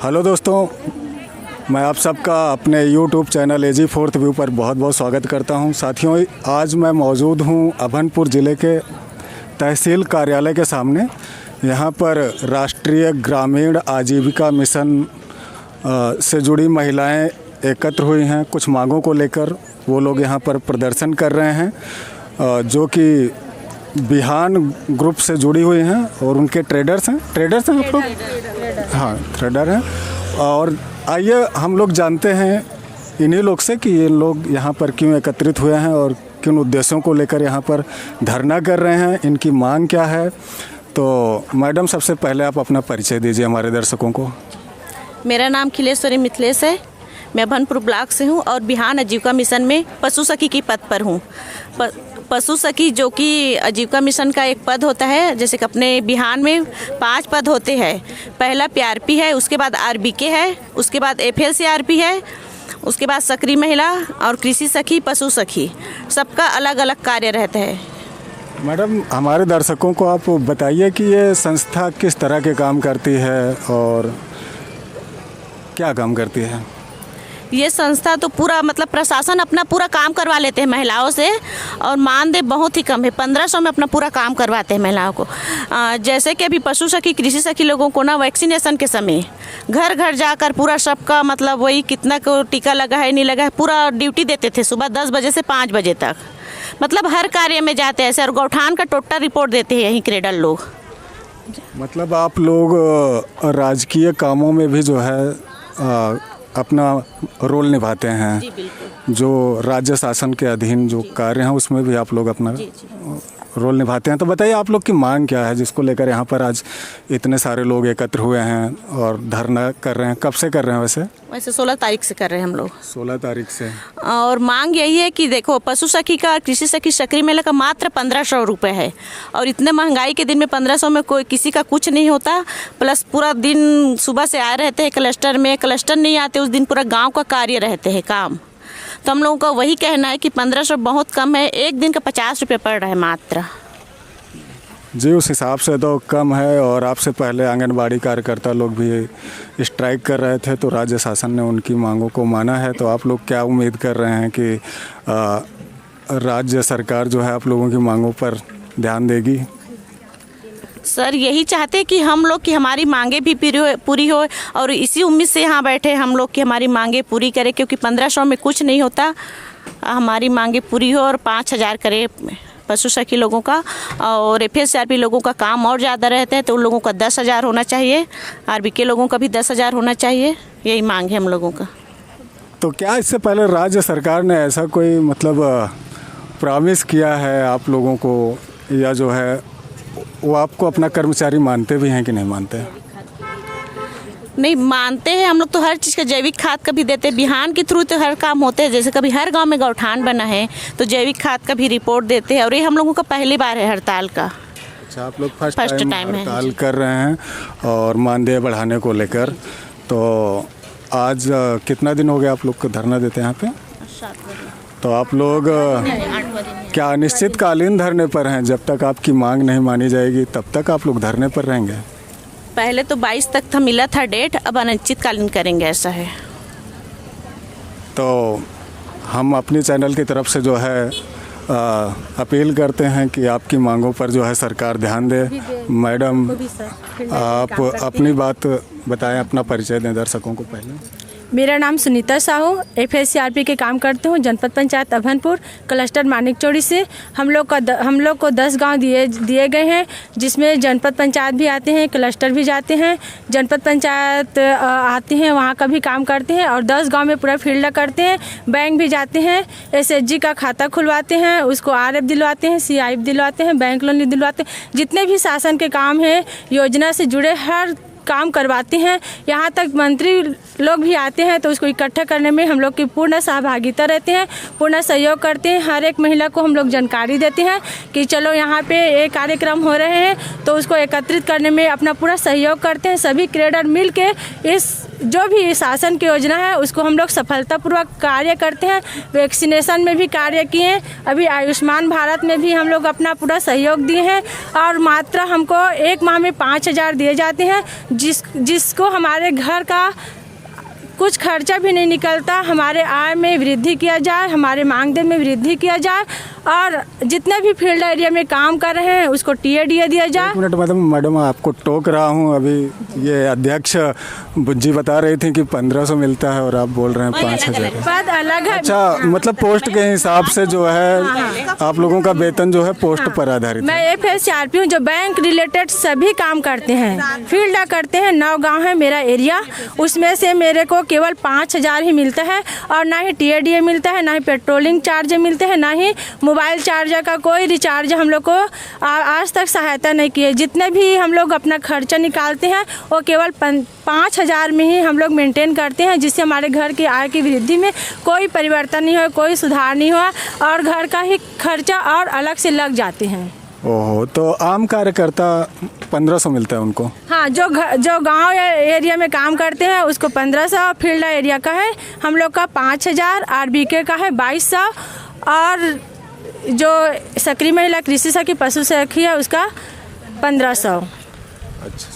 Hello दोस्तों, मैं आप सबका अपने YouTube channel AG fourth view पर बहुत बहुत स्वागत करता हूं। साथियों, आज मैं मौजूद हूं अभनपुर ज़िले के तहसील कार्यालय के सामने। यहां पर राष्ट्रीय ग्रामीण आजीविका मिशन से जुड़ी महिलाएं एकत्र हुई हैं। कुछ मांगों को लेकर वो लोग यहां पर प्रदर्शन कर रहे हैं, जो कि बिहान ग्रुप से जुड़ी हुई हैं और उनके ट्रेडर्स हैं आप लोग? हाँ, ट्रेडर हैं। और आइए हम लोग जानते हैं इन्हीं लोग से कि ये लोग यहाँ पर क्यों एकत्रित हुए हैं और किन उद्देश्यों को लेकर यहाँ पर धरना कर रहे हैं, इनकी मांग क्या है। तो मैडम, सबसे पहले आप अपना परिचय दीजिए हमारे दर्शकों को। मेरा नाम खिलेश्वरी मिथिलेश है। मैं अभनपुर ब्लॉक से हूँ और बिहान आजीविका मिशन में पशु सखी की पद पर हूँ। पशु सखी जो कि आजीविका मिशन का एक पद होता है, जैसे कि अपने बिहान में 5 पद होते हैं। पहला PRP है, उसके बाद RBK है, उसके बाद FLCRP है, उसके बाद सक्रिय महिला और कृषि सखी, पशु सखी, सबका अलग अलग कार्य रहता है। मैडम, हमारे दर्शकों को आप बताइए कि ये संस्था किस तरह के काम करती है और क्या काम करती है। ये संस्था तो पूरा मतलब प्रशासन अपना पूरा काम करवा लेते हैं महिलाओं से, और मानदेय बहुत ही कम है। 1500 में अपना पूरा काम करवाते हैं महिलाओं को। जैसे कि अभी पशु सखी, कृषि सखी लोगों को ना वैक्सीनेशन के समय घर घर जाकर पूरा सबका मतलब वही कितना को टीका लगा है नहीं लगा है पूरा ड्यूटी देते थे, सुबह 10 बजे से 5 बजे तक। मतलब हर कार्य में जाते हैं ऐसे, और गौठान का टोटल रिपोर्ट देते हैं यहीं क्रेडल लोग। मतलब आप लोग राजकीय कामों में भी जो है अपना रोल निभाते हैं। जी, बिल्कुल। जो राज्य शासन के अधीन जो कार्य हैं उसमें भी आप लोग अपना रोल निभाते हैं। तो बताइए, आप लोग की मांग क्या है जिसको लेकर यहाँ पर आज इतने सारे लोग एकत्र हुए हैं और धरना कर रहे हैं? कब से कर रहे हैं वैसे 16 तारीख से कर रहे हैं हम लोग। 16 तारीख से। और मांग यही है कि देखो, पशु सखी का, कृषि सखी, सक्रिय महिला का मात्र 1500 रुपये है, और इतने महंगाई के दिन में 1500 में कोई किसी का कुछ नहीं होता। प्लस पूरा दिन सुबह से आए रहते हैं क्लस्टर में, क्लस्टर नहीं आते उस दिन पूरा गाँव का कार्य रहते हैं काम। तो हम लोगों का वही कहना है कि 1500 बहुत कम है, एक दिन का 50 रुपये पड़ रहा है मात्र। जी, उस हिसाब से तो कम है। और आपसे पहले आंगनबाड़ी कार्यकर्ता लोग भी स्ट्राइक कर रहे थे, तो राज्य शासन ने उनकी मांगों को माना है। तो आप लोग क्या उम्मीद कर रहे हैं कि राज्य सरकार जो है आप लोगों की मांगों पर ध्यान देगी? सर, यही चाहते हैं कि हम लोग की हमारी मांगे भी पूरी हो, और इसी उम्मीद से यहाँ बैठे हम लोग की हमारी मांगे पूरी करें, क्योंकि 1500 में कुछ नहीं होता। हमारी मांगे पूरी हो और 5000 करे पशु सखी लोगों का, और FLCRP लोगों का काम और ज़्यादा रहता है तो उन लोगों का 10,000 होना चाहिए। RBK लोगों का भी 10,000 होना चाहिए। यही मांग है हम लोगों का। तो क्या इससे पहले राज्य सरकार ने ऐसा कोई मतलब प्रॉमिस किया है आप लोगों को, या जो है वो आपको अपना कर्मचारी मानते भी हैं कि नहीं मानते? नहीं मानते हैं हम लोग, तो हर चीज़ का जैविक खाद का भी देते हैं। बिहान के थ्रू तो हर काम होते हैं। जैसे कभी हर गांव में गौठान बना है तो जैविक खाद का भी रिपोर्ट देते हैं, और ये हम लोगों का पहली बार है हड़ताल का। अच्छा, आप लोग फर्स्ट टाइम हड़ताल कर रहे हैं और मानदेय बढ़ाने को लेकर। तो आज कितना दिन हो गया आप लोग को धरना देते हैं यहाँ पे? 7 बजे। तो आप लोग क्या अनिश्चितकालीन धरने पर हैं? जब तक आपकी मांग नहीं मानी जाएगी तब तक आप लोग धरने पर रहेंगे? पहले तो 22 तक था मिला था डेट, अब अनिश्चितकालीन करेंगे, ऐसा है। तो हम अपनी चैनल की तरफ से जो है अपील करते हैं कि आपकी मांगों पर जो है सरकार ध्यान दे। मैडम, आप अपनी बात बताएं, अपना परिचय दें दर्शकों को पहले। मेरा नाम सुनीता साहू, FLCRP के काम करते हूँ, जनपद पंचायत अभनपुर, क्लस्टर मानिकचौड़ी से। हम लोग को 10 गांव दिए गए हैं, जिसमें जनपद पंचायत भी आते हैं, क्लस्टर भी जाते हैं। जनपद पंचायत आते हैं, वहाँ का भी काम करते हैं, और 10 गांव में पूरा फील्ड करते हैं। बैंक भी जाते हैं, SHG का खाता खुलवाते हैं, उसको RF दिलवाते हैं, CIF दिलवाते हैं, बैंक लोन दिलवाते हैं। जितने भी शासन के काम हैं, योजना से जुड़े हर काम करवाते हैं। यहाँ तक मंत्री लोग भी आते हैं, तो उसको इकट्ठा करने में हम लोग की पूर्ण सहभागिता रहते हैं, पूर्ण सहयोग करते हैं। हर एक महिला को हम लोग जानकारी देते हैं कि चलो यहाँ पे एक कार्यक्रम हो रहे हैं, तो उसको एकत्रित करने में अपना पूरा सहयोग करते हैं। सभी क्रेडर मिल के इस जो भी शासन की योजना है उसको हम लोग सफलतापूर्वक कार्य करते हैं। वैक्सीनेशन में भी कार्य किए हैं, अभी आयुष्मान भारत में भी हम लोग अपना पूरा सहयोग दिए हैं और मात्र हमको एक माह में 5,000 दिए जाते हैं, जिसको हमारे घर का कुछ खर्चा भी नहीं निकलता। हमारे आय में वृद्धि किया जाए, हमारे मानदेय में वृद्धि किया जाए और जितने भी फील्ड एरिया में काम कर रहे हैं उसको टीएडीए दिया जाए। एक मिनट मैडम आपको टोक रहा हूँ। अभी ये अध्यक्ष बुज्जी बता रही थी कि 1500 मिलता है और आप बोल रहे हैं 5,000 पद अलग है। अच्छा, मतलब पोस्ट के हिसाब से जो है आप लोगों का वेतन जो है पोस्ट पर आधारित है। मैं FSCRP हूँ जो बैंक रिलेटेड सभी काम करते हैं, फील्ड करते हैं। 9 गांव है मेरा एरिया, उसमें से मेरे को केवल 5,000 ही मिलता है और ना ही टीएडीए मिलता है, ना ही पेट्रोलिंग चार्ज मिलते हैं, ना ही मोबाइल चार्जर का कोई रिचार्ज हम लोग को आज तक सहायता नहीं की है। जितने भी हम लोग अपना खर्चा निकालते हैं वो केवल 5,000 में ही हम लोग मेंटेन करते हैं, जिससे हमारे घर की आय की वृद्धि में कोई परिवर्तन नहीं हुआ, कोई सुधार नहीं हुआ और घर का ही खर्चा और अलग से लग जाते हैं। ओहो, तो आम कार्यकर्ता 1500 मिलता है उनको? हाँ, जो गांव या एरिया में काम करते हैं उसको 1500, फील्ड एरिया का है हम लोग का 5,000, आरबीके का है 2200 और जो सक्रिय महिला कृषि सखी पशु सखी है उसका 1500। अच्छा,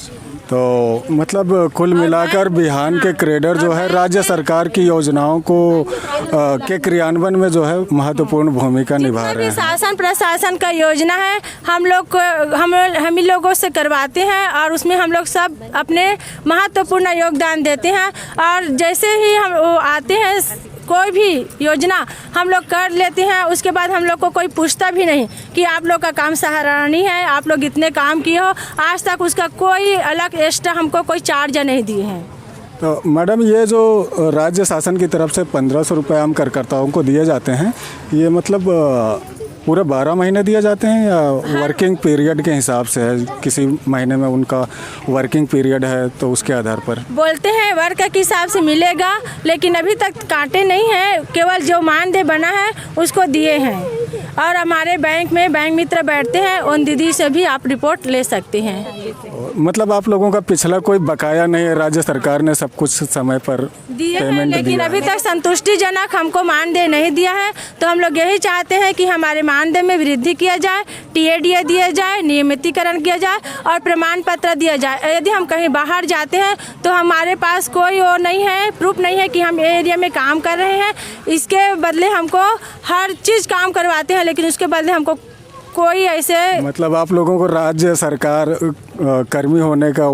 तो मतलब कुल मिलाकर बिहान के कैडर जो है राज्य सरकार की योजनाओं को के क्रियान्वयन में जो है महत्वपूर्ण भूमिका निभा रहे हैं। शासन प्रशासन का योजना है हम लोग को हम ही लोगों से करवाते हैं और उसमें हम लोग सब अपने महत्वपूर्ण योगदान देते हैं और जैसे ही हम वो आते हैं कोई भी योजना हम लोग कर लेते हैं, उसके बाद हम लोग को कोई पूछता भी नहीं कि आप लोग का काम सराहनीय है, आप लोग इतने काम किए हो। आज तक उसका कोई अलग एक्स्ट्रा हमको कोई चार्ज नहीं दिए हैं। तो मैडम, ये जो राज्य शासन की तरफ से 1500 रुपये आम कार्यकर्ताओं को दिए जाते हैं, ये मतलब पूरे 12 महीने दिए जाते हैं या वर्किंग पीरियड के हिसाब से है? किसी महीने में उनका वर्किंग पीरियड है तो उसके आधार पर बोलते हैं वर्क के हिसाब से मिलेगा, लेकिन अभी तक काटे नहीं है, केवल जो मानदेय बना है उसको दिए हैं। और हमारे बैंक में बैंक मित्र बैठते हैं, उन दीदी से भी आप रिपोर्ट ले सकते हैं। मतलब आप लोगों का पिछला कोई बकाया नहीं है, राज्य सरकार ने सब कुछ समय पर दिए हैं, पेमेंट लेकिन दिया अभी है। तक संतुष्टिजनक हमको मानदेय नहीं दिया है। तो हम लोग यही चाहते हैं कि हमारे मानदेय में वृद्धि किया जाए, टीएडीए दिया जाए, नियमितीकरण किया जाए और प्रमाण पत्र दिया जाए। यदि हम कहीं बाहर जाते हैं तो हमारे पास कोई वो नहीं है, प्रूफ नहीं है कि हम एरिया में काम कर रहे हैं। इसके बदले हमको हर चीज़ काम करवाते हैं, लेकिन उसके बदले हमको कोई ऐसे मतलब आप लोगों को राज्य सरकार कर्मी होने का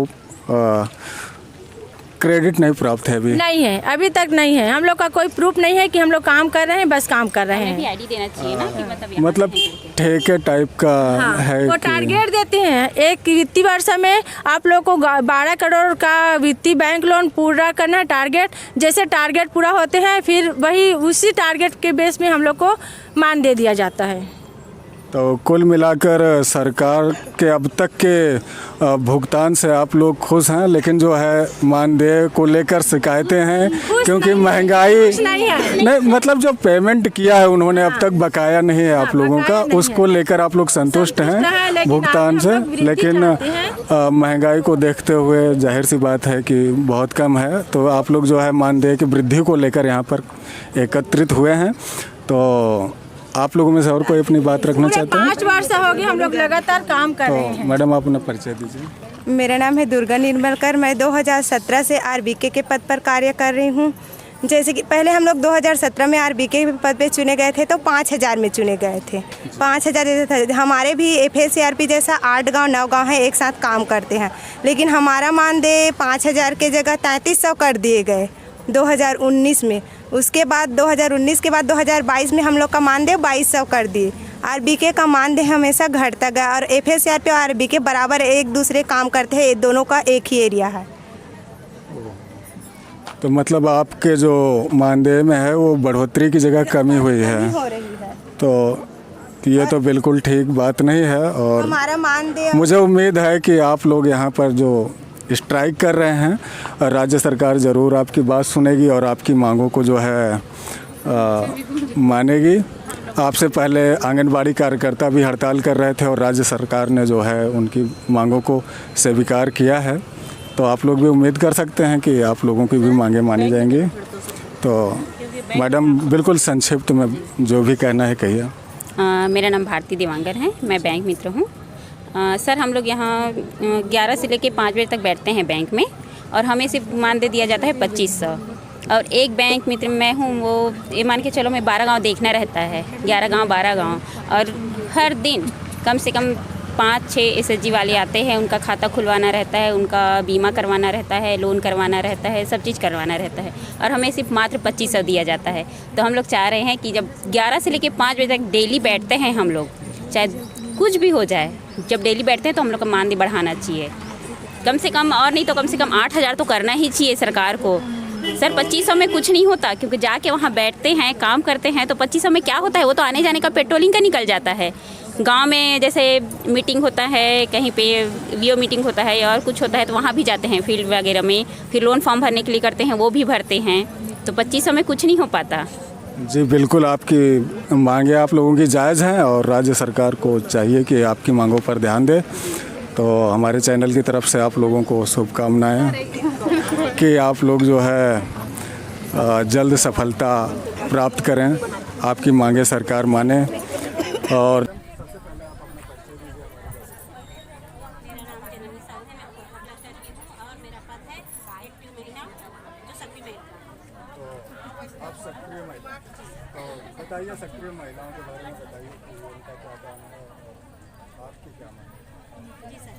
क्रेडिट नहीं प्राप्त है अभी? नहीं है, अभी तक नहीं है। हम लोग का कोई प्रूफ नहीं है कि हम लोग काम कर रहे हैं, बस काम कर रहे हैं। आईडी देना चाहिए ना कि मतलब ठेके टाइप का है वो कि टारगेट देते हैं, एक वित्तीय वर्ष में आप लोग को 12 करोड़ का वित्तीय बैंक लोन पूरा करना है टारगेट। जैसे टारगेट पूरा होते हैं फिर वही उसी टारगेट के बेस में हम लोग को मान दे दिया जाता है। तो कुल मिलाकर सरकार के अब तक के भुगतान से आप लोग खुश हैं, लेकिन जो है मानदेय को लेकर शिकायतें हैं क्योंकि महंगाई नहीं, मतलब जो पेमेंट किया है उन्होंने अब तक बकाया नहीं है आप लोगों का, उसको लेकर आप लोग संतुष्ट हैं भुगतान से। लेकिन महंगाई को देखते हुए जाहिर सी बात है कि बहुत कम है, तो आप लोग जो है मानदेय की वृद्धि को लेकर यहाँ पर एकत्रित हुए हैं। तो आप लोगों में से और कोई अपनी बात रखना चाहते हैं? 5 वर्ष हो गए हम लोग लगातार काम कर रहे हैं। तो मैडम आप अपना परिचय दीजिए। मेरा नाम है दुर्गा निर्मलकर, मैं 2017 से आरबीके के पद पर कार्य कर रही हूँ। जैसे कि पहले हम लोग 2017 में आरबीके के पद पे चुने गए थे तो 5,000 में चुने गए थे। 5,000 जैसे थे। हमारे भी FSCRP जैसा 8 गांव 9 गांव है एक साथ काम करते हैं, लेकिन हमारा मानदेय 5,000 के जगह 3,300 कर दिए गए 2019 में। उसके बाद 2019 के बाद 2022 में हम लोग का मानदेय 2,200 कर दिए। आरबीके का मानदेय हमेशा घटता गया और FSCRP और आरबीके बराबर एक दूसरे काम करते हैं, ये दोनों का एक ही एरिया है। तो मतलब आपके जो मानदेय में है वो बढ़ोतरी की जगह कमी हुई है, हो रही है। तो ये तो बिल्कुल ठीक बात नहीं है। और हमारा मानदेय मुझे उम्मीद है कि आप लोग यहाँ पर जो स्ट्राइक कर रहे हैं, राज्य सरकार ज़रूर आपकी बात सुनेगी और आपकी मांगों को जो है मानेगी। आपसे पहले आंगनबाड़ी कार्यकर्ता भी हड़ताल कर रहे थे और राज्य सरकार ने जो है उनकी मांगों को स्वीकार किया है। तो आप लोग भी उम्मीद कर सकते हैं कि आप लोगों की भी मांगे मानी जाएंगी। तो मैडम बिल्कुल संक्षिप्त में जो भी कहना है कहिए। मेरा नाम भारती देवांगर है, मैं बैंक मित्र हूँ। सर हम लोग यहाँ 11 से लेकर 5 बजे तक बैठते हैं बैंक में, और हमें सिर्फ मानदेय दिया जाता है 2500। और एक बैंक मित्र मैं हूँ, वो ये मान के चलो मैं 12 गांव देखना रहता है, 11 गांव 12 गांव, और हर दिन कम से कम 5-6 SHG वाले आते हैं। उनका खाता खुलवाना रहता है, उनका बीमा करवाना रहता है, लोन करवाना रहता है, सब चीज़ करवाना रहता है, और हमें सिर्फ मात्र 2500 दिया जाता है। तो हम लोग चाह रहे हैं कि जब 11 से लेकर 5 बजे तक डेली बैठते हैं हम लोग, चाहे कुछ भी हो जाए, जब डेली बैठते हैं तो हम लोग का मानदेय बढ़ाना चाहिए कम से कम, और नहीं तो कम से कम 8000 तो करना ही चाहिए सरकार को। सर 2500 में कुछ नहीं होता, क्योंकि जाके वहाँ बैठते हैं, काम करते हैं, तो 2500 में क्या होता है, वो तो आने जाने का पेट्रोलिंग का निकल जाता है। गांव में जैसे मीटिंग होता है, कहीं पे वीओ मीटिंग होता है और कुछ होता है, तो वहाँ भी जाते हैं फील्ड वगैरह में, फिर लोन फॉर्म भरने के लिए करते हैं, वो भी भरते हैं। तो 2500 में कुछ नहीं हो पाता। जी बिल्कुल, आपकी मांगे आप लोगों की जायज़ हैं और राज्य सरकार को चाहिए कि आपकी मांगों पर ध्यान दे। तो हमारे चैनल की तरफ से आप लोगों को शुभकामनाएं कि आप लोग जो है जल्द सफलता प्राप्त करें, आपकी मांगे सरकार माने। और आप सक्रिय महिला, तो बताइए सक्रिय महिलाओं के बारे में बताइए कि उनका क्या काम है और आपकी क्या मांग है। जी सर,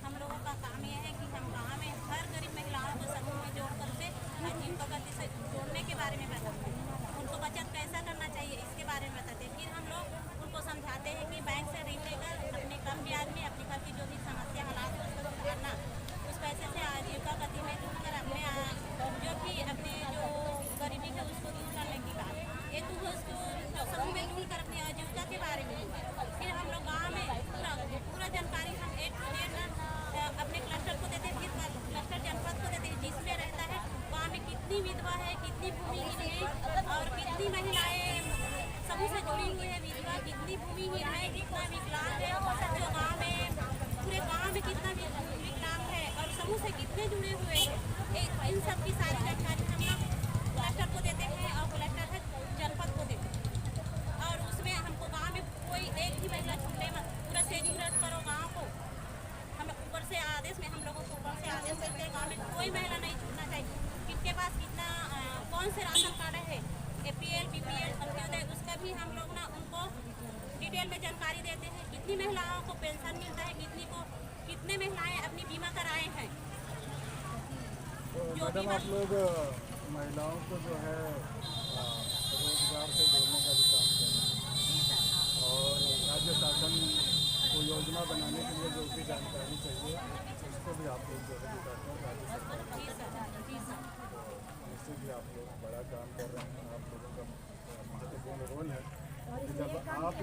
हम लोगों का काम यह है कि हम गाँव में हर गरीब महिलाओं को समूह में जोड़कर से आजीविका गति से जोड़ने के बारे में बताते हैं, उनको बचत कैसा करना चाहिए इसके बारे में बताते हैं। फिर हम लोग उनको समझाते हैं कि बैंक से ऋण लेकर अपने कम ब्याज में अपने घर की जो भी समस्या हालात है उसको सुधारना, उस पैसे से आजीविका गति में जुड़कर अपने जो भी अपने जो गरीबी है उसको दूर करने की बात। ये तो उसको जो समूह में जुड़कर अपनी आजीविका के बारे में। फिर हम लोग गाँव में पूरा जानकारी हम A to Z अपने क्लस्टर को देते हैं, फिर क्लस्टर जनपद को देते हैं, जिसमें रहता है गाँव में कितनी विधवा है, कितनी भूमिहीन है और कितनी महिलाएं समूह से जुड़ी हुई है, विधवा कितनी भूमिहीन है, कितना विकलांग है, जो गाँव में पूरे गाँव में कितना विकलांग है और समूह से कितने जुड़े हुए हैं, इन सब की सारी जानकारी हम लोग कलेक्टर को देते हैं और कलेक्टर है जनपद को देते हैं। और उसमें हमको गांव में कोई एक भी महिला छूटे मत, पूरा सेलिब्रेट करो गांव को। हम ऊपर से आदेश में हम लोगों को ऊपर से आदेश देते हैं, गाँव में कोई महिला नहीं छूटना चाहिए। किसके पास कितना कौन से राशन कार्ड है, APL BPL अंत्योदय, उसका भी हम लोग ना उनको डिटेल में जानकारी देते हैं। कितनी महिलाओं को पेंशन मिलता है, कितने महिलाएं अपनी बीमा कराए हैं। तो मैडम आप लोग महिलाओं को जो है रोजगार से जोड़ने का भी काम कर रहे हैं और राज्य शासन को योजना बनाने के लिए जो भी जानकारी चाहिए उसको भी आप लोग जो है दिखाते हैं राज्य सरकार को। इससे भी आप लोग बड़ा काम कर रहे हैं, आप लोगों का महत्वपूर्ण रोल है। जब आप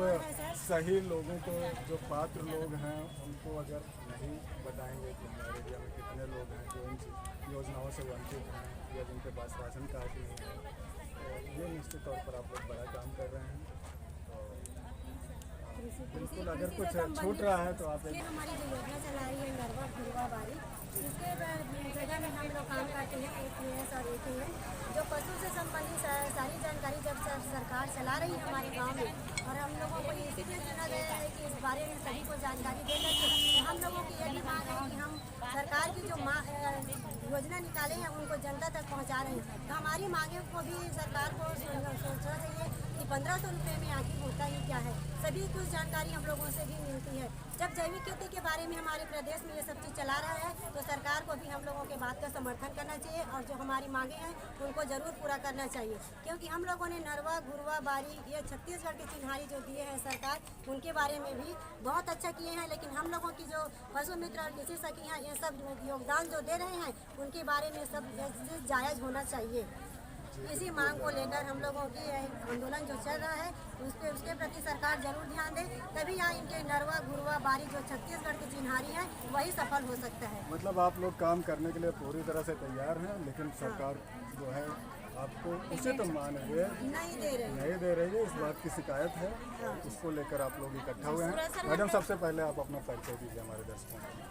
सही लोगों को, जो पात्र लोग हैं उनको अगर नहीं बताएंगे कि हमारे एरिया में कितने लोग हैं जो इन योजनाओं से वंचित हैं या जिनके पास राशन कार्ड नहीं है, तो ये निश्चित तौर पर आप लोग बड़ा काम कर रहे हैं। तो बिल्कुल अगर कुछ छूट रहा है तो आप हमारी जो योजना चला रही है नरवा घुरवा बारी, इसके जगह में हम लोग काम करते हैं APS और ATM, जो पशु से संबंधित सारी जानकारी जब सरकार चला रही है हमारे गांव में, और हम लोगों को इसीलिए चुना गया है कि इस बारे में सभी को जानकारी देना चाहिए। हम लोगों की यही मांग है कि हम सरकार की जो योजना निकाले हैं उनको जनता तक पहुंचा रहे हैं। तो हमारी मांगे को भी सरकार को सोचना चाहिए कि 1500 रुपये में आखिर होता ही क्या है। सभी कुछ जानकारी हम लोगों से भी मिलती है। जब जैविक खेती के बारे में हमारे प्रदेश में ये सब चीज़ चला रहा है तो सरकार को भी हम लोगों के बात का समर्थन करना चाहिए और जो हमारी मांगे हैं उनको ज़रूर पूरा करना चाहिए। क्योंकि हम लोगों ने नरवा घुरवा बारी ये छत्तीसगढ़ के चिन्हारी जो दिए हैं सरकार, उनके बारे में भी बहुत अच्छा किए हैं, लेकिन हम लोगों की जो पशु मित्र और कृषि सखी हैं ये सब योगदान जो दे रहे हैं उनके बारे में सब जायज़ होना चाहिए। इसी मांग को लेकर हम लोगों की आंदोलन जो चल रहा है उसके प्रति सरकार जरूर ध्यान दे, तभी यहाँ इनके नरवा घुरवा बारी जो छत्तीसगढ़ की चिन्हारी है वही सफल हो सकता है। मतलब आप लोग काम करने के लिए पूरी तरह से तैयार हैं, लेकिन सरकार जो है आपको उचित मानदेय नहीं दे रही है, इस बात की शिकायत है। इसको लेकर आप लोग इकट्ठा हुए हैं। मैडम सबसे पहले आप अपना परिचय दीजिए हमारे दर्शकों को।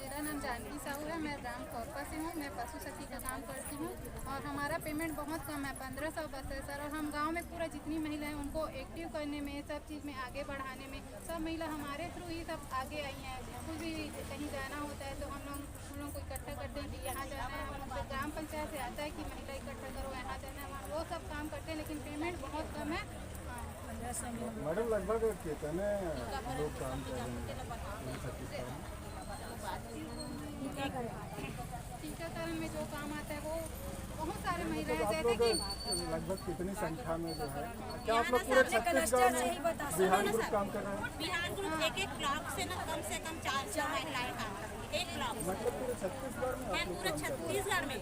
मेरा नाम जानकी साहू है। मैं ग्राम खौरपा से हूँ। मैं पशु सखी का काम करती हूँ और हमारा पेमेंट बहुत कम है, 1500 बस है सर। और हम गांव में पूरा जितनी महिलाएं उनको एक्टिव करने में, सब चीज़ में आगे बढ़ाने में, सब महिला हमारे थ्रू ही सब आगे आई हैं। कुछ भी कहीं जाना होता है तो हम लोग को इकट्ठा करते हैं कि यहाँ जाना है। हमसे ग्राम पंचायत से आता है कि महिला इकट्ठा करो, यहाँ जाना है, वो सब काम करते हैं, लेकिन पेमेंट बहुत कम है। मैडम लगभग कितने लोग काम कर रहे हैं? टीकाकरण में जो काम आता है वो बहुत सारे महिलाएं, जैसे कि लगभग कितनी संख्या में जो है, क्या आप लोग पूरे छत्तीसगढ़ में बिहान ग्रुप काम कर रहे हैं? बिहार ग्रुप एक ब्लॉक से ना कम से कम 400 महिलाएं काम करती हैं, एक ब्लॉक से। मतलब पूरे छत्तीसगढ़ में है, पूरे छत्तीसगढ़ में,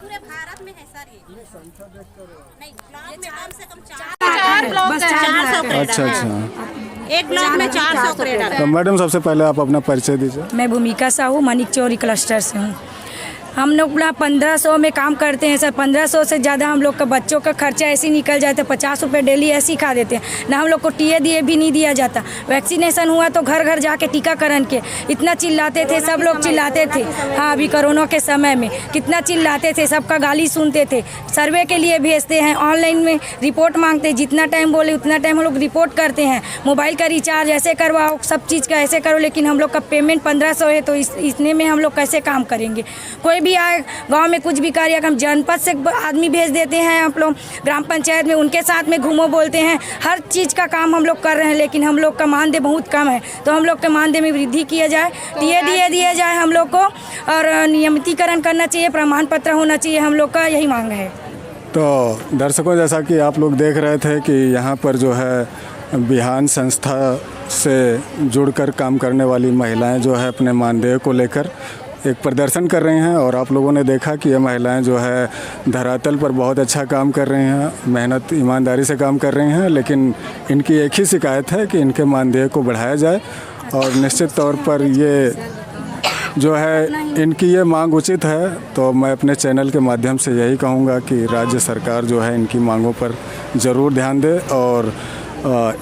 पूरे भारत में है सर ये। ये संख्या देखकर नहीं, ब्लॉक में कम से कम 400 अच्छा अच्छा। एक ब्लॉक में 400 क्रेडर। तो मैडम सबसे पहले आप अपना परिचय दीजिए। मैं भूमिका साहू मानिक चौरी क्लस्टर से हूँ। हम लोग 1500 में काम करते हैं सर। 1500 से ज़्यादा हम लोग का बच्चों का खर्चा ऐसे ही निकल जाता है। 50 रुपये डेली ऐसे ही खा देते हैं ना। हम लोग को टीए दिए भी नहीं दिया जाता। वैक्सीनेशन हुआ तो घर घर जाके टीकाकरण के इतना चिल्लाते थे, सब लोग चिल्लाते थे। हाँ, अभी कोरोना के समय में कितना चिल्लाते थे, सबका गाली सुनते थे। सर्वे के लिए भेजते हैं, ऑनलाइन में रिपोर्ट मांगते हैं, जितना टाइम बोले उतना टाइम हम लोग रिपोर्ट करते हैं। मोबाइल का रिचार्ज ऐसे करवाओ, सब चीज़ का ऐसे करो, लेकिन हम लोग का पेमेंट 1500 है तो इतने में हम लोग कैसे काम करेंगे? कोई भी आए गांव में कुछ भी कार्यक्रम, जनपद से आदमी भेज देते हैं आप लोग, ग्राम पंचायत में उनके साथ में घूमो बोलते हैं। हर चीज़ का काम हम लोग कर रहे हैं, लेकिन हम लोग का मानदेय बहुत कम है। तो हम लोग के मानदेय में वृद्धि किया जाए, टीए दिया जाए हम लोग को, और नियमितीकरण करना चाहिए, प्रमाण पत्र होना चाहिए। हम लोग का यही मांग है। तो दर्शकों, जैसा कि आप लोग देख रहे थे कि यहाँ पर जो है बिहान संस्था से जुड़कर काम करने वाली महिलाएं जो है अपने मानदेय को लेकर एक प्रदर्शन कर रही हैं, और आप लोगों ने देखा कि ये महिलाएं जो है धरातल पर बहुत अच्छा काम कर रही हैं, मेहनत ईमानदारी से काम कर रही हैं, लेकिन इनकी एक ही शिकायत है कि इनके मानदेय को बढ़ाया जाए। और निश्चित तौर पर ये जो है इनकी ये मांग उचित है। तो मैं अपने चैनल के माध्यम से यही कहूँगा कि राज्य सरकार जो है इनकी मांगों पर ज़रूर ध्यान दे और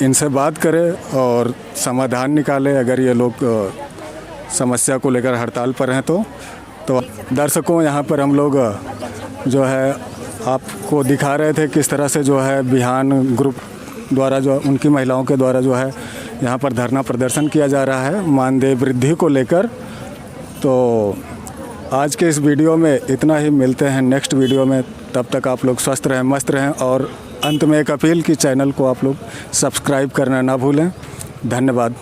इनसे बात करे और समाधान निकाले अगर ये लोग समस्या को लेकर हड़ताल पर हैं। तो दर्शकों, यहाँ पर हम लोग जो है आपको दिखा रहे थे किस तरह से जो है बिहान ग्रुप द्वारा जो उनकी महिलाओं के द्वारा जो है यहाँ पर धरना प्रदर्शन किया जा रहा है मानदेय वृद्धि को लेकर। तो आज के इस वीडियो में इतना ही, मिलते हैं नेक्स्ट वीडियो में। तब तक आप लोग स्वस्थ रहें, मस्त रहें, और अंत में एक अपील कि चैनल को आप लोग सब्सक्राइब करना ना भूलें। धन्यवाद।